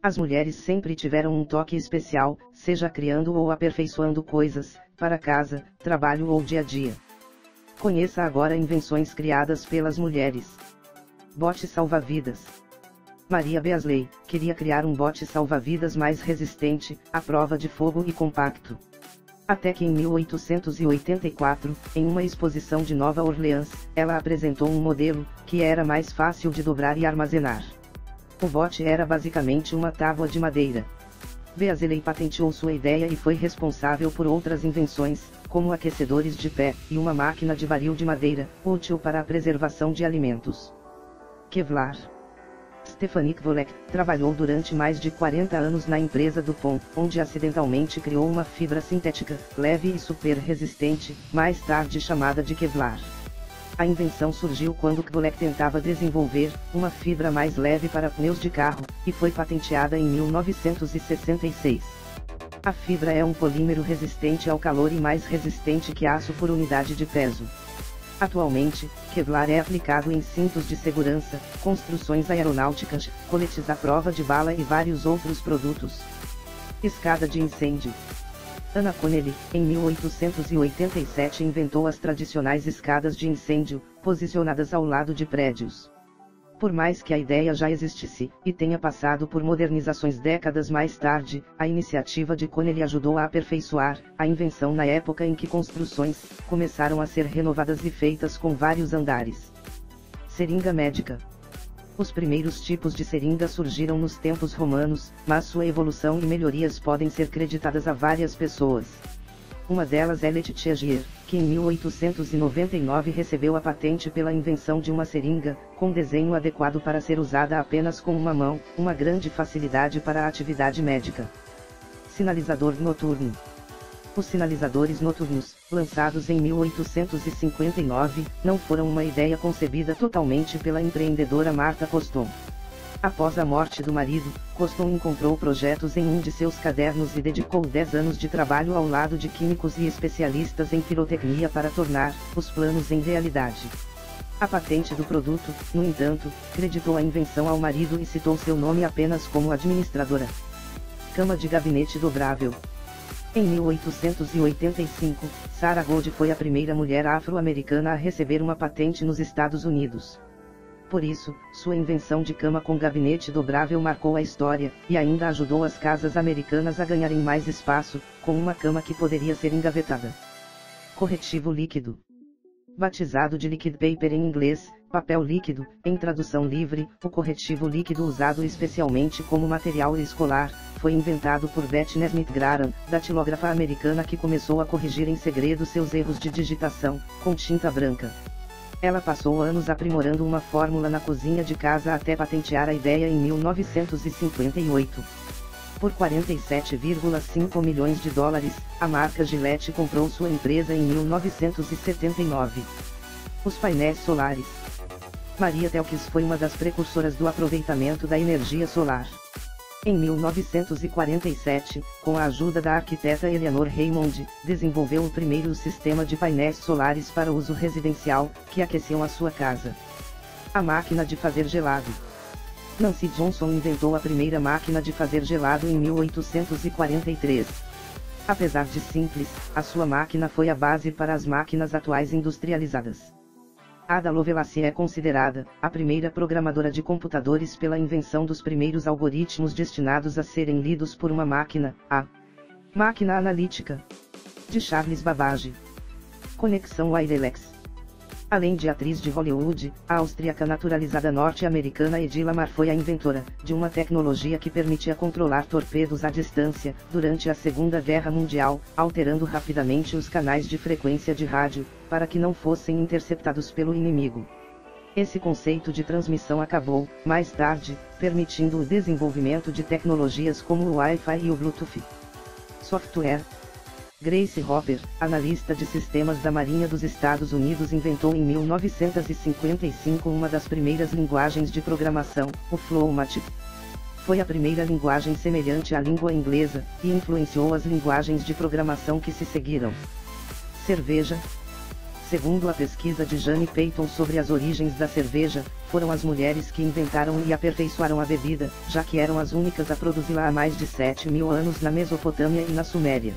As mulheres sempre tiveram um toque especial, seja criando ou aperfeiçoando coisas, para casa, trabalho ou dia a dia. Conheça agora invenções criadas pelas mulheres. Bote salva-vidas. Maria Beasley queria criar um bote salva-vidas mais resistente, à prova de fogo e compacto. Até que em 1884, em uma exposição de Nova Orleans, ela apresentou um modelo, que era mais fácil de dobrar e armazenar. O bote era basicamente uma tábua de madeira. Beasley patenteou sua ideia e foi responsável por outras invenções, como aquecedores de pé, e uma máquina de barril de madeira, útil para a preservação de alimentos. Kevlar. Stephanie Kvolek trabalhou durante mais de 40 anos na empresa DuPont, onde acidentalmente criou uma fibra sintética, leve e super resistente, mais tarde chamada de Kevlar. A invenção surgiu quando Kvolek tentava desenvolver uma fibra mais leve para pneus de carro, e foi patenteada em 1966. A fibra é um polímero resistente ao calor e mais resistente que aço por unidade de peso. Atualmente, Kevlar é aplicado em cintos de segurança, construções aeronáuticas, coletes à prova de bala e vários outros produtos. Escada de incêndio. Anna Connelly, em 1887 inventou as tradicionais escadas de incêndio, posicionadas ao lado de prédios. Por mais que a ideia já existisse, e tenha passado por modernizações décadas mais tarde, a iniciativa de Connelly ajudou a aperfeiçoar a invenção na época em que construções começaram a ser renovadas e feitas com vários andares. Seringa médica. Os primeiros tipos de seringa surgiram nos tempos romanos, mas sua evolução e melhorias podem ser creditadas a várias pessoas. Uma delas é Letitia Gier, que em 1899 recebeu a patente pela invenção de uma seringa, com desenho adequado para ser usada apenas com uma mão, uma grande facilidade para a atividade médica. Sinalizador noturno. Os sinalizadores noturnos, lançados em 1859, não foram uma ideia concebida totalmente pela empreendedora Martha Coston. Após a morte do marido, Coston encontrou projetos em um de seus cadernos e dedicou 10 anos de trabalho ao lado de químicos e especialistas em pirotecnia para tornar os planos em realidade. A patente do produto, no entanto, creditou a invenção ao marido e citou seu nome apenas como administradora. Cama de gabinete dobrável. Em 1885, Sarah Gold foi a primeira mulher afro-americana a receber uma patente nos Estados Unidos. Por isso, sua invenção de cama com gabinete dobrável marcou a história, e ainda ajudou as casas americanas a ganharem mais espaço, com uma cama que poderia ser engavetada. Corretivo líquido. Batizado de liquid paper em inglês, papel líquido, em tradução livre, o corretivo líquido usado especialmente como material escolar, foi inventado por Bethany Smith Graham, datilógrafa americana que começou a corrigir em segredo seus erros de digitação, com tinta branca. Ela passou anos aprimorando uma fórmula na cozinha de casa até patentear a ideia em 1958. Por 47,5 milhões de dólares, a marca Gillette comprou sua empresa em 1979. Os painéis solares. Maria Telkes foi uma das precursoras do aproveitamento da energia solar. Em 1947, com a ajuda da arquiteta Eleanor Raymond, desenvolveu o primeiro sistema de painéis solares para uso residencial, que aqueciam a sua casa. A máquina de fazer gelado. Nancy Johnson inventou a primeira máquina de fazer gelado em 1843. Apesar de simples, a sua máquina foi a base para as máquinas atuais industrializadas. Ada Lovelace é considerada a primeira programadora de computadores pela invenção dos primeiros algoritmos destinados a serem lidos por uma máquina, a máquina analítica, de Charles Babbage. Conexão Wireless. Além de atriz de Hollywood, a austríaca naturalizada norte-americana Edy Lamar foi a inventora de uma tecnologia que permitia controlar torpedos à distância, durante a Segunda Guerra Mundial, alterando rapidamente os canais de frequência de rádio, para que não fossem interceptados pelo inimigo. Esse conceito de transmissão acabou, mais tarde, permitindo o desenvolvimento de tecnologias como o Wi-Fi e o Bluetooth. Software. Grace Hopper, analista de sistemas da Marinha dos Estados Unidos, inventou em 1955 uma das primeiras linguagens de programação, o Flowmat. Foi a primeira linguagem semelhante à língua inglesa, e influenciou as linguagens de programação que se seguiram. Cerveja. Segundo a pesquisa de Jane Peyton sobre as origens da cerveja, foram as mulheres que inventaram e aperfeiçoaram a bebida, já que eram as únicas a produzi-la há mais de 7.000 anos na Mesopotâmia e na Suméria.